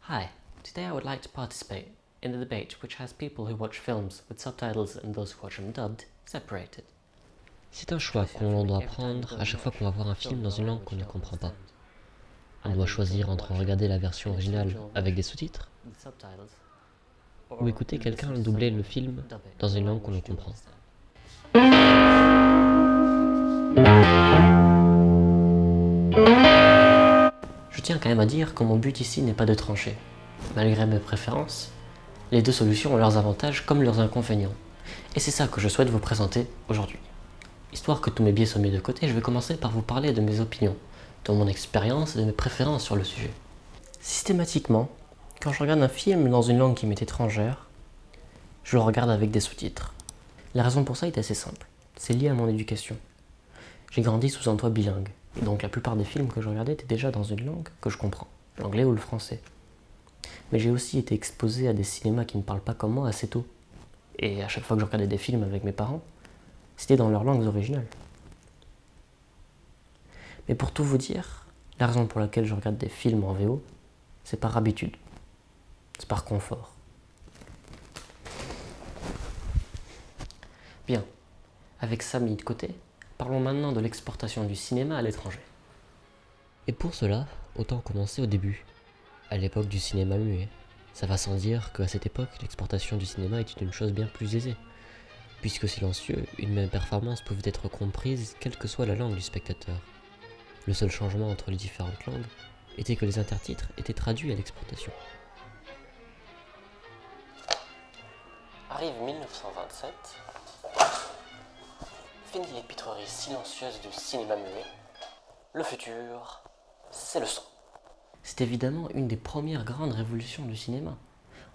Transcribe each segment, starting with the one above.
Hi, today I would like to participate in the debate which has people who watch films with subtitles and those who watch them dubbed separated. C'est un choix qu'on doit prendre à chaque fois qu'on va voir un film dans une langue qu'on ne comprend pas. On doit choisir entre regarder la version originale avec des sous-titres ou écouter quelqu'un doubler le film dans une langue qu'on ne comprend. Je tiens quand même à dire que mon but ici n'est pas de trancher. Malgré mes préférences, les deux solutions ont leurs avantages comme leurs inconvénients. Et c'est ça que je souhaite vous présenter aujourd'hui. Histoire que tous mes biais soient mis de côté, je vais commencer par vous parler de mes opinions, de mon expérience et de mes préférences sur le sujet. Systématiquement, quand je regarde un film dans une langue qui m'est étrangère, je le regarde avec des sous-titres. La raison pour ça est assez simple. C'est lié à mon éducation. J'ai grandi sous un toit bilingue, et donc la plupart des films que je regardais étaient déjà dans une langue que je comprends, l'anglais ou le français. Mais j'ai aussi été exposé à des cinémas qui ne parlent pas comme moi assez tôt. Et à chaque fois que je regardais des films avec mes parents, c'était dans leurs langues originales. Mais pour tout vous dire, la raison pour laquelle je regarde des films en VO, c'est par habitude. C'est par confort. Bien, avec ça mis de côté, parlons maintenant de l'exportation du cinéma à l'étranger. Et pour cela, autant commencer au début, à l'époque du cinéma muet. Ça va sans dire qu'à cette époque, l'exportation du cinéma était une chose bien plus aisée. Puisque silencieux, une même performance pouvait être comprise quelle que soit la langue du spectateur. Le seul changement entre les différentes langues était que les intertitres étaient traduits à l'exportation. Arrive 1927, finie l'épitrerie silencieuse du cinéma muet. Le futur, c'est le son. C'est évidemment une des premières grandes révolutions du cinéma.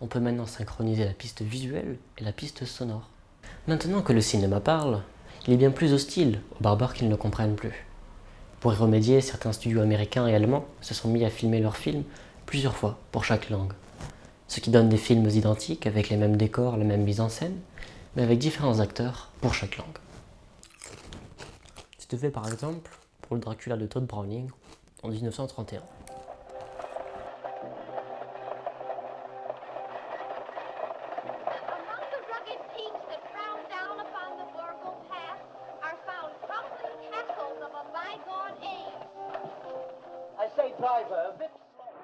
On peut maintenant synchroniser la piste visuelle et la piste sonore. Maintenant que le cinéma parle, il est bien plus hostile aux barbares qui ne le comprennent plus. Pour y remédier, certains studios américains et allemands se sont mis à filmer leurs films plusieurs fois pour chaque langue. Ce qui donne des films identiques avec les mêmes décors, la même mise en scène, mais avec différents acteurs pour chaque langue. C'était fait par exemple pour le Dracula de Todd Browning en 1931.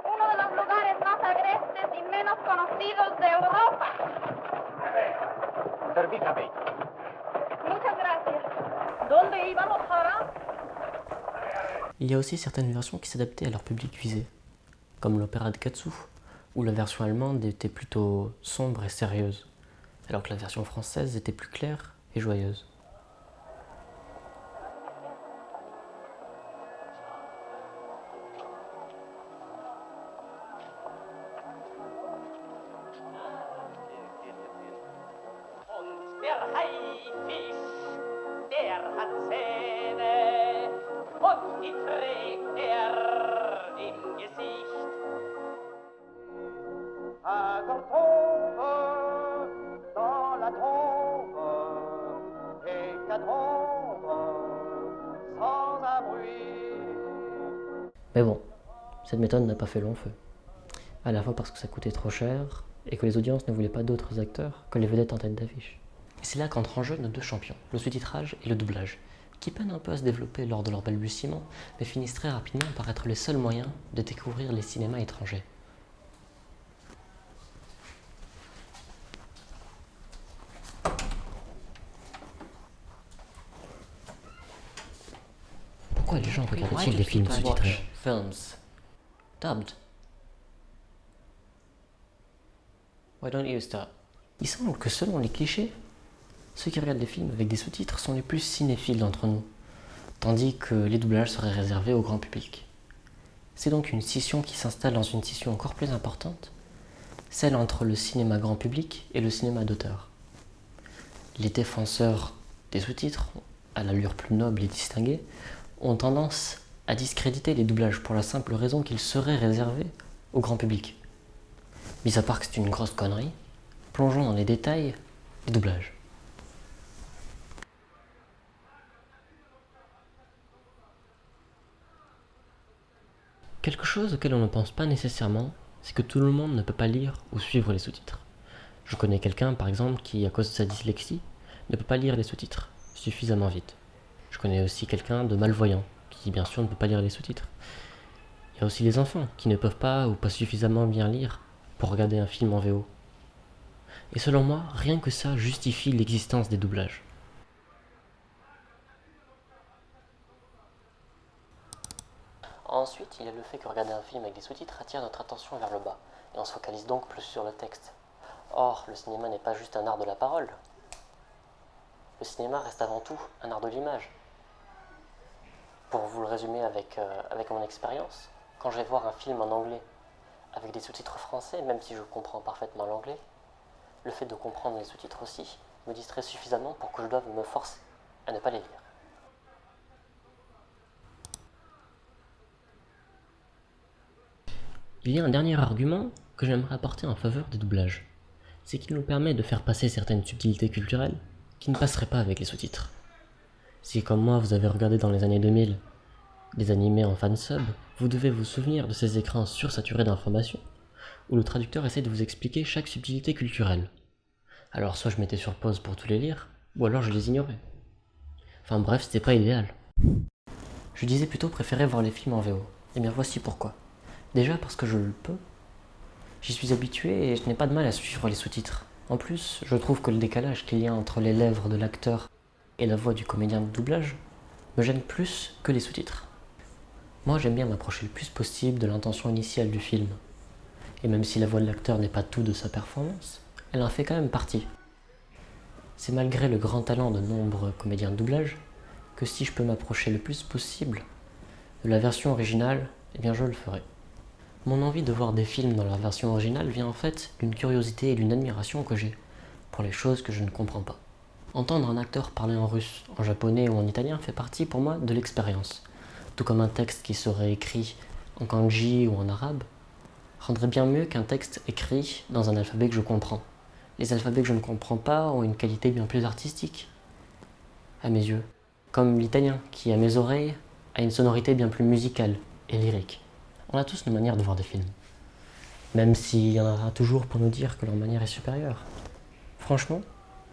Uno de los lugares más agrestes y menos conocidos de Europa. Permítame. Muchas gracias. ¿Dónde íbamos, Jara? Il y a aussi certaines versions qui s'adaptaient à leur public visé, comme l'opéra de Katsu, où la version allemande était plutôt sombre et sérieuse, alors que la version française était plus claire et joyeuse. Der Haifisch, der hat Zähne und die trägt er im Gesicht. À qu'on tombe dans la trombe et qu'à trombe sans un bruit. Mais bon, cette méthode n'a pas fait long feu. À la fois parce que ça coûtait trop cher et que les audiences ne voulaient pas d'autres acteurs que les vedettes en tête d'affiche. Et c'est là qu'entrent en jeu nos deux champions, le sous-titrage et le doublage, qui peinent un peu à se développer lors de leur balbutiement, mais finissent très rapidement par être les seuls moyens de découvrir les cinémas étrangers. Pourquoi les gens regardent-ils des films sous-titrés ? Films dubbed. Why don't you start? Il semble que selon les clichés, ceux qui regardent des films avec des sous-titres sont les plus cinéphiles d'entre nous, tandis que les doublages seraient réservés au grand public. C'est donc une scission qui s'installe dans une scission encore plus importante, celle entre le cinéma grand public et le cinéma d'auteur. Les défenseurs des sous-titres, à l'allure plus noble et distinguée, ont tendance à discréditer les doublages pour la simple raison qu'ils seraient réservés au grand public. Mis à part que c'est une grosse connerie, plongeons dans les détails des doublages. Quelque chose auquel on ne pense pas nécessairement, c'est que tout le monde ne peut pas lire ou suivre les sous-titres. Je connais quelqu'un, par exemple, qui, à cause de sa dyslexie, ne peut pas lire les sous-titres suffisamment vite. Je connais aussi quelqu'un de malvoyant, qui bien sûr ne peut pas lire les sous-titres. Il y a aussi les enfants, qui ne peuvent pas ou pas suffisamment bien lire pour regarder un film en VO. Et selon moi, rien que ça justifie l'existence des doublages. Ensuite, il y a le fait que regarder un film avec des sous-titres attire notre attention vers le bas, et on se focalise donc plus sur le texte. Or, le cinéma n'est pas juste un art de la parole. Le cinéma reste avant tout un art de l'image. Pour vous le résumer avec mon expérience, quand je vais voir un film en anglais avec des sous-titres français, même si je comprends parfaitement l'anglais, le fait de comprendre les sous-titres aussi me distrait suffisamment pour que je doive me forcer à ne pas les lire. Il y a un dernier argument que j'aimerais apporter en faveur des doublages. C'est qu'il nous permet de faire passer certaines subtilités culturelles qui ne passeraient pas avec les sous-titres. Si comme moi vous avez regardé dans les années 2000 des animés en fansub, vous devez vous souvenir de ces écrans sursaturés d'informations où le traducteur essaie de vous expliquer chaque subtilité culturelle. Alors soit je mettais sur pause pour tous les lire, ou alors je les ignorais. Enfin bref, c'était pas idéal. Je disais plutôt préférer voir les films en VO. Et bien voici pourquoi. Déjà parce que je le peux. J'y suis habitué et je n'ai pas de mal à suivre les sous-titres. En plus, je trouve que le décalage qu'il y a entre les lèvres de l'acteur et la voix du comédien de doublage me gêne plus que les sous-titres. Moi, j'aime bien m'approcher le plus possible de l'intention initiale du film. Et même si la voix de l'acteur n'est pas tout de sa performance, elle en fait quand même partie. C'est malgré le grand talent de nombreux comédiens de doublage que si je peux m'approcher le plus possible de la version originale, eh bien je le ferai. Mon envie de voir des films dans leur version originale vient en fait d'une curiosité et d'une admiration que j'ai pour les choses que je ne comprends pas. Entendre un acteur parler en russe, en japonais ou en italien fait partie pour moi de l'expérience. Tout comme un texte qui serait écrit en kanji ou en arabe rendrait bien mieux qu'un texte écrit dans un alphabet que je comprends. Les alphabets que je ne comprends pas ont une qualité bien plus artistique, à mes yeux. Comme l'italien, qui à mes oreilles a une sonorité bien plus musicale et lyrique. On a tous nos manières de voir des films. Même s'il y en aura toujours pour nous dire que leur manière est supérieure. Franchement,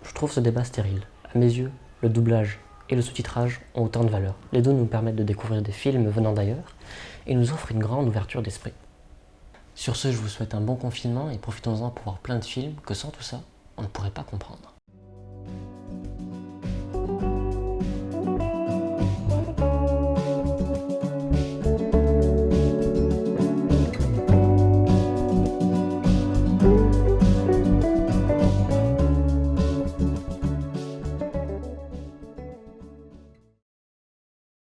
je trouve ce débat stérile. À mes yeux, le doublage et le sous-titrage ont autant de valeur. Les deux nous permettent de découvrir des films venant d'ailleurs et nous offrent une grande ouverture d'esprit. Sur ce, je vous souhaite un bon confinement et profitons-en pour voir plein de films que sans tout ça, on ne pourrait pas comprendre.